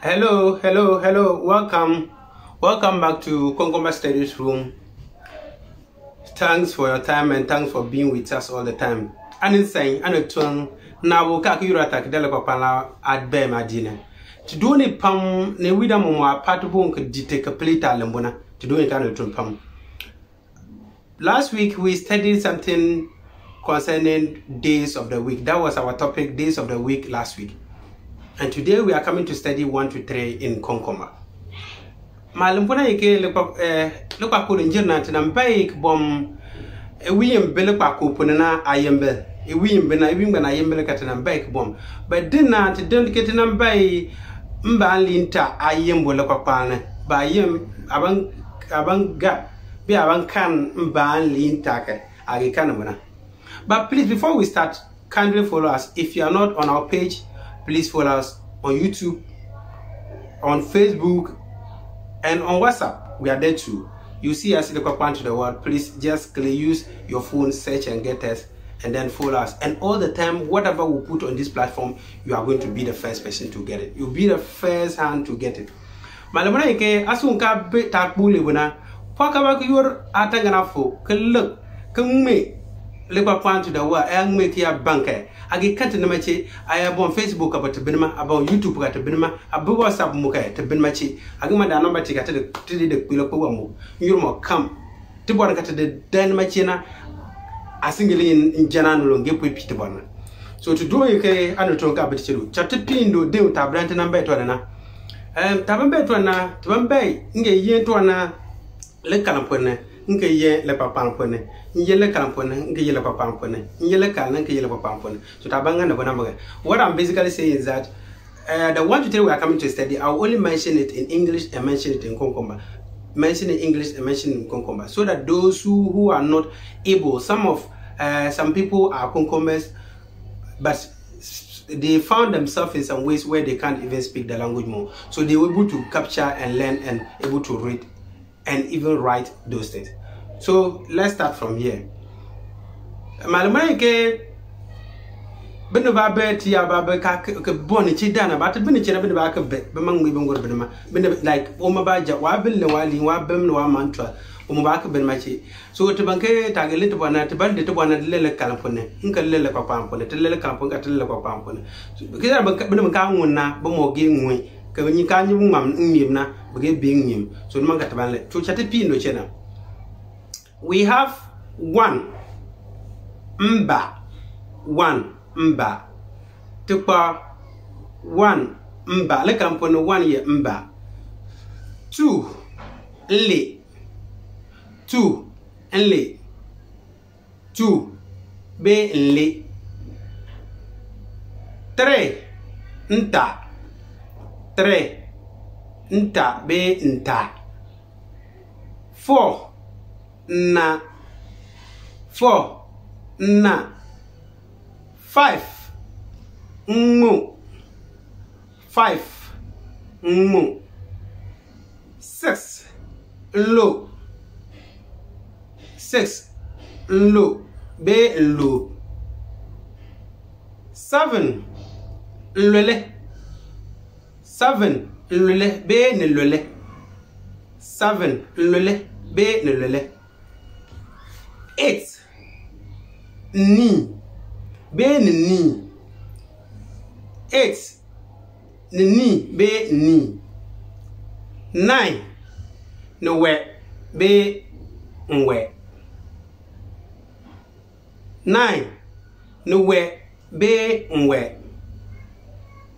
Hello. Welcome back to Konkomba Studies Room. Thanks for your time and thanks for being with us all the time. And insane, and a tongue. Now we'll calculate attack Delacopala at Bear Madina. To do any pum, ne wida mumma, patubun could take a plate alambona to do it kind of pum. Last week we studied something concerning days of the week. That was our topic, days of the week last week. And today we are coming to study 1 to 3 in konkomba. Malumpuna yake lekwa ko njirna tinam baik bom ewiyem bele kwa ko punana ayembe ewiyem bena na ayembe katinam baik bom but dinna ti den ketinam bay Mbaa linta ayembo lekwa kwana ba yem abang ga bi abang kan Mbaa linta ke age kanamuna. But please, before we start, kindly follow us. If you are not on our page, please follow us on YouTube, on Facebook, and on WhatsApp. We are there too. You see us in the Kwakwan to the world. Please just use your phone, search and get us, and then follow us. And all the time, whatever we put on this platform, you are going to be the first person to get it. You'll be the first hand to get it. Malamuna ike asunka be takbuli buna. Pakaba yor atangana fo. Look, Nlee. Lekwa point to the world, and make your banker. I get cut in the match. I have on Facebook about the Benma, about YouTube at the Benma, about WhatsApp Muka to Benmachi. I give my number to the Pilopomo. You more come to Bonaka to the Den Machina. I sing in Janano and get with Peter Bonner. So to do okay, I don't talk about you. Chapter Pin do deal to Branton and Betwana. Tabambetwana, Tabambay, Inge Yen to Anna, Lekalampone. Nke ye le papa mpone njele kalampone nke ye le papa mpone njele kana nke ye le papa mpone so tabanga na bona maga. What I'm basically saying is that the 1 to 3 we are coming to study, I'll only mention it in English and mention it in konkomba, mention in English and mention in konkomba, so that those who are not able, some people are konkombas but they found themselves in some ways where they can't even speak the language more, so they were able to capture and learn and able to read and even write those things. So let's start from here. Malamanke Benova Betty Ababa Bonichi Dana, but Benichi and back of bed, among me Benma, like Omabaja, Wabil, Wali, Wabem, Wamantra, Omabaka Benmachi. So to Banke, tag a little one at the bandit one at Lele Calampone, Inca Lele Pampone, Lele Campon at Lele Pampone. Because I'm Benamacana, Bomo Nŋmu. When you can't even Nniin, begin being him. So no matter what, to chat no channel. We have 1 Mbaa, 1 Mbaa. Tukpa 1 Mbaa. Let come on 1 year Mbaa. 2 Nlee, 2 Nlee, 2 be Nlee. 3 Ntaa. 3 Ntaa be Ntaa. 4 Nnaa. 4 Nnaa. 5 Nŋmu. 5 Nŋmu. 6 Nloo. 6 Nloo be Nloob. 7 Nlooli. 7 Nluli be Niluli. 7 Nluli be Niluli. 8 Nniin be Niniin. 8 Niniin be Nniin. 9 Nwee be Nwee. 9 Nwee be Nwee.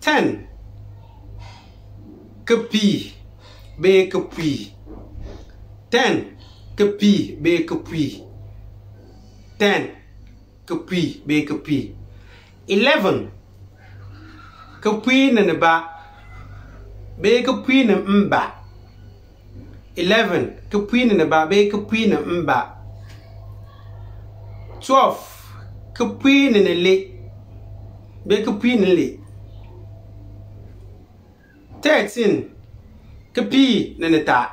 10 Kipiik be Kipuik. 10 Kipiik be Kipuik. 10 Kipuik be Kipuik. 11 Kipuik na Nibaa be Kipuik na Mbaa. 11 Kipuik na Nibaa be Kipuik na Mbaa. 12 Kipuik na Nilee be Kipuik na Nlee. 13 Kipiik na Nitaa.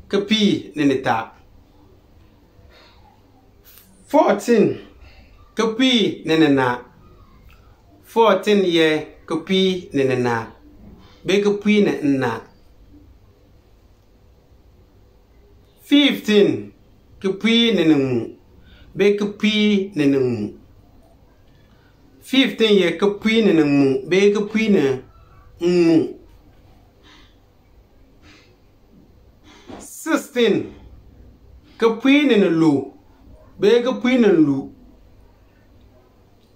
Kipiik na Nitaa. 14 Kipiik na Ninaa. 14 ye Kipiik na Ninaa. be Kipuik ne Nnaa. 15 Kipuik ne Nŋmu be Kipuik ne Nŋmu. 15 ye Kipuik ne Nŋmu be Kipuik ne Nŋmu. 16 Kipuik ne Nluu be Kipuik ne Nluu.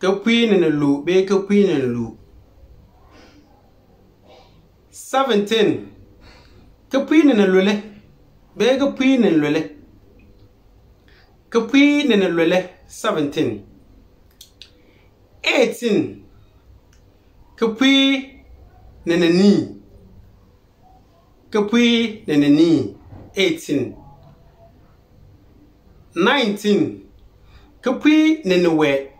Kipuik ne Nluu be Kipuik ne Nluu. 17 Kipuik ne Nluli be Kipuik ne Nluli. Kipuik ne Nluli 17. 18 Kipuik ne Nniin. Kipuik ne Nniin 18. 19 Kipuik ne Niwee.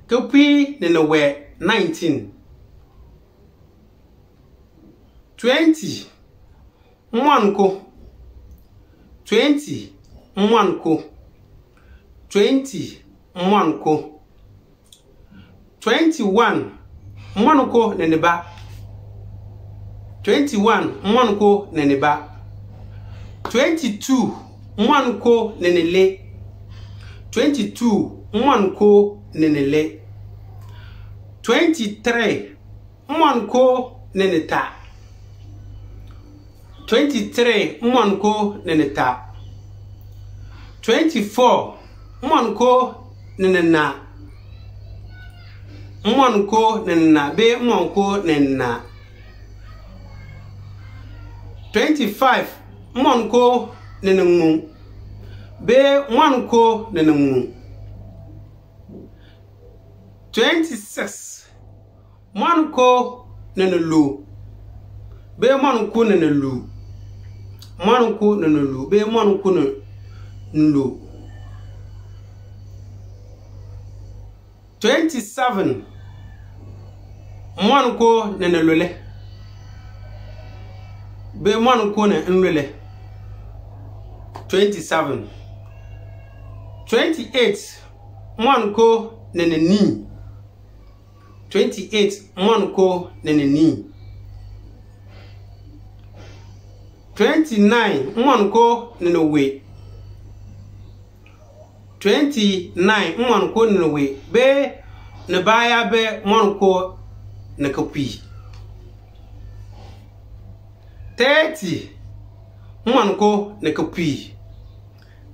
Kipuik ne Niwee 19. 20 Nmɔninko. 20 Nmɔninko. 20 Nmɔninko. 21 Nmɔninko ne Nibaa. 21 Nmɔninko ne Nibaa. 22 Nmɔninko ne Nilee. 22 Nmɔninko ne Nilee. 23 Nmɔninko ne Nitaa. 23 Nmɔninko ne Nitaa. 24 Nmɔninko ne Nnaa. Mɔninko ne Nnaa be Mɔninko ne Nnaa. 25 Mɔninko ne Nŋmu be Mɔninko ne Nŋmu. 26 Mɔninko ne Nluu be Mɔninko ne Nluu. Mɔninko ne Nluu be Mɔninko ne Nluu. 27 Mɔninko ne Nluli be Mɔninko ne Nluli. 27 28 Mɔninko ne Nniin. 28 Mɔninko ne Nniin. 29 Mɔninko ne Nwee. 29 Mɔninko ne Nwee be Nibaa be Mɔninko ne Kipuik. 30 Mɔninko ne Kipuik.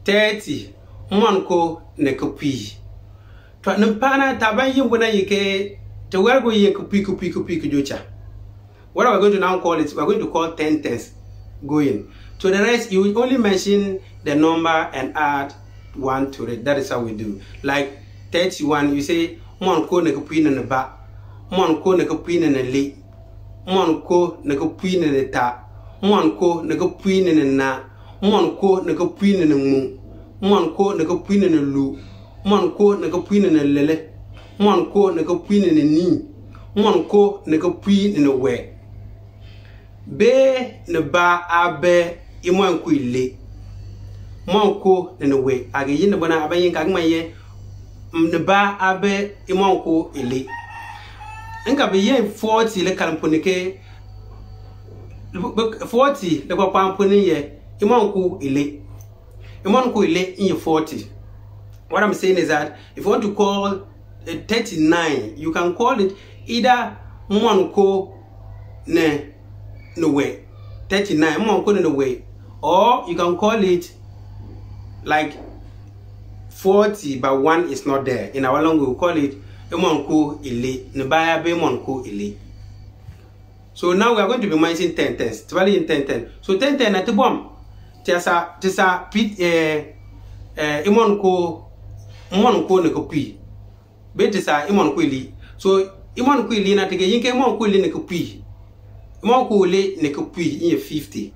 30 Mɔninko ne Kipuik. To Npana taban yin buna yike to where go yin Kipuik jocha. What are we going to now call it? We're going to call 10 tens going. To the rest, you only mention the number and add 1 to it. That is how we do. Like 31, you say Mɔninko ne Kipuik ne Nbaa. Mɔninko ne Kipuik ne Nlee. Mɔninko ne Kipuik ne Nitaa. Mɔninko ne Kipuik ne Nnaa. Mɔninko ne Kipuik ne Nŋmu. Mɔninko ne Kipuik ne Nluu. Mɔninko ne Kipuik ne Nluli. Mɔninko ne Kipuik ne Nniin. Mɔninko ne Kipuik ne Niwee. Be Nibaa abe Imɔninko ilee. Mɔninko ne Niwee age yin bana abe yin kagma ye Nibaa abe Imɔninko ilee. Nka be yin 40 le kalmponike 40 le kwamponi ye Imɔninko ilee. Imɔninko ilee in 40. What I'm saying is that if you want to call 39, you can call it either Mɔninko ne Niwee 39 Mɔninko ne Niwee, or you can call it like 40 but 1 is not there. In our language we call it Imɔninko ilee. Nibaa be Mɔninko ilee. So now we are going to be mentioning 10 tens. Tvali in 10. So 10 at the bomb. Tisa pit Imɔninko ne Kipuik. Be tisa Imɔninko ilee. So Imɔninko ilee na tege yinke Imɔninko ilee ne Kipuik. Imɔninko ilee ne Kipuik in 50.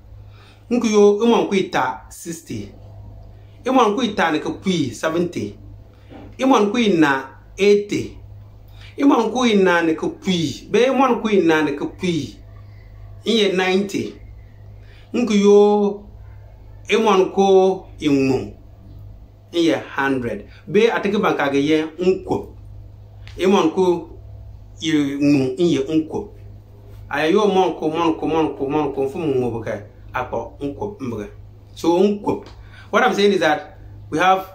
Nkuyo Imɔninko itaa 60. Imɔninko itaa ne Kipuik 70. Imɔninko Nnaa 80. Imɔninko Nnaa ne Kipuik be Imɔninko Nnaa ne Kipuik in 90. Nkuyo Imɔninko Nŋmu in 100. Be ateke bankage ye nko. Imɔninko Nŋmu in nko. Ayo monko from Moboka. Apo unko mbre. So unko. What I'm saying is that we have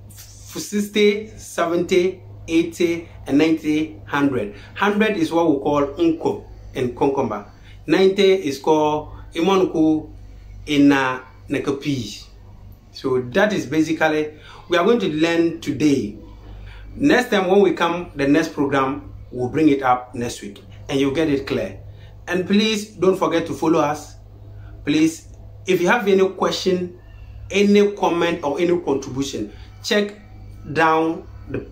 60, 70, 80, and 90, 100. 100 is what we call unko in konkomba. 90 is called Imɔninko in Nekapi. So that is basically we are going to learn today. Next time when we come, the next program we'll bring it up next week and you'll get it clear. And please don't forget to follow us. Please, if you have any question, any comment or any contribution, check down the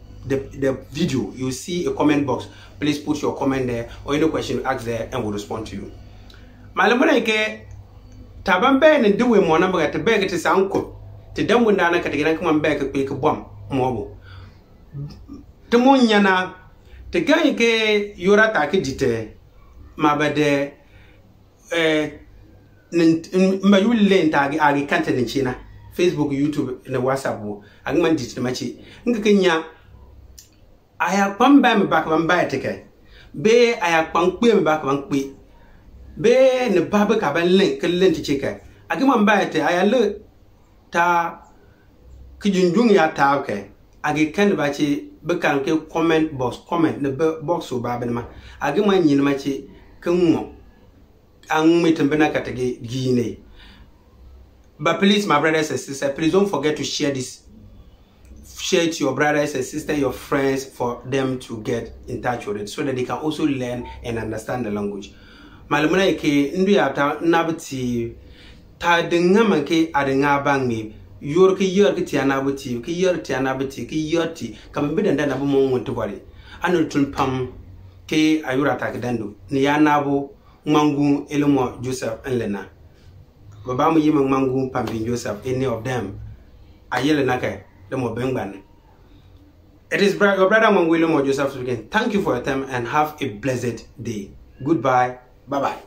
video. You'll see a comment box. Please put your comment there or any question you ask there and we'll respond to you. Malamunake tabambe ne duwe mwana mga te bege te sanko te damu ndana kategina kama mbeke kweke bom mwobo te monyana te ganyi ke yora take jite mabade mba yule ntaagi agi kante ne china Facebook, YouTube, and WhatsApp wo agman jite machi ngakenya aya kwamba me baka mbaya teke be aya kwankwe me baka kwankwe be ne baba ka ban link lenti chika agima mbaete aya le ta kijunjung ya ta ke agi kan ba chi be kan ke comment comment ne box o baba ma agima nyin ma chi kanwo an mitin bana katage gine. But please, my brothers and sisters, please don't forget to share this. Share it to your brothers and sisters, your friends, for them to get in touch with it so that they can also learn and understand the language. Malamuna ke ndu ya ta nabti ta dinga manke adinga bangi yor ke yor ke tiana buti ke yor tiana buti ke yorti kam bidan da nabu mon wonto bari anul tun pam ke ayura ta ke dando ni ya nabo mangu elmo Joseph and Lena baba mu yima mangu pambi Joseph, any of them ayele naka the mo bengban. It is your brother William or Joseph speaking. Thank you for your time and have a blessed day. Goodbye. Bye-bye.